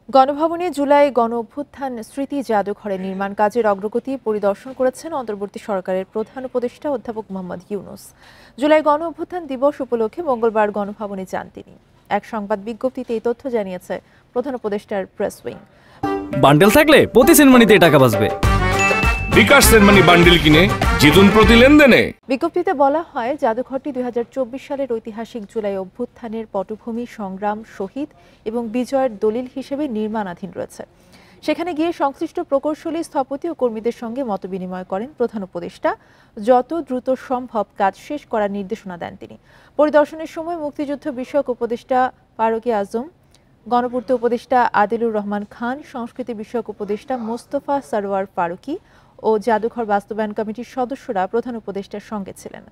গণভবনে জুলাই গণঅভ্যুত্থান স্মৃতি জাদুঘরের নির্মাণ কাজের অগ্রগতি পরিদর্শন করেছেন অন্তর্বর্তী সরকারের প্রধান উপদেষ্টা অধ্যাপক মোহাম্মদ ইউনূস। জুলাই গণঅভ্যুত্থান দিবস উপলক্ষে মঙ্গলবার গণভবনে যান তিনি। এক সংবাদ বিজ্ঞপ্তিতে এই তথ্য জানিয়েছে প্রধান উপদেষ্টার প্রেস উইং। বান্ডেল থাকলে প্রতি সেনমানিতে টাকা বাঁচবে। বিকাশ সেনমানি বান্ডেল কিনে জিতুন প্রতি লেনদেনে। বিজ্ঞপ্তিতে বলা হয়, জাদুঘরটি 2024 সালের ঐতিহাসিক জুলাই অভ্যুত্থানের পটভূমি, সংগ্রাম, শহীদ এবং বিজয়ের দলিল হিসেবে নির্মাণাধীন রয়েছে। সেখানে গিয়ে সংশ্লিষ্ট প্রকৌশলী, স্থপতি ও কর্মীদের সঙ্গে মতবিনিময় করেন প্রধান উপদেষ্টা। যত দ্রুত সম্ভব কাজ শেষ করার নির্দেশনা দেন তিনি। পরিদর্শনের সময় মুক্তিযুদ্ধ বিষয়ক উপদেষ্টা ফারুক আজম, গণপূর্ত উপদেষ্টা আদিলুর রহমান খান, সংস্কৃতি বিষয়ক উপদেষ্টা মোস্তফা সরওয়ার ফারুকী ও জাদুঘর বাস্তবায়ন কমিটির সদস্যরা প্রধান উপদেষ্টার সঙ্গে ছিলেন।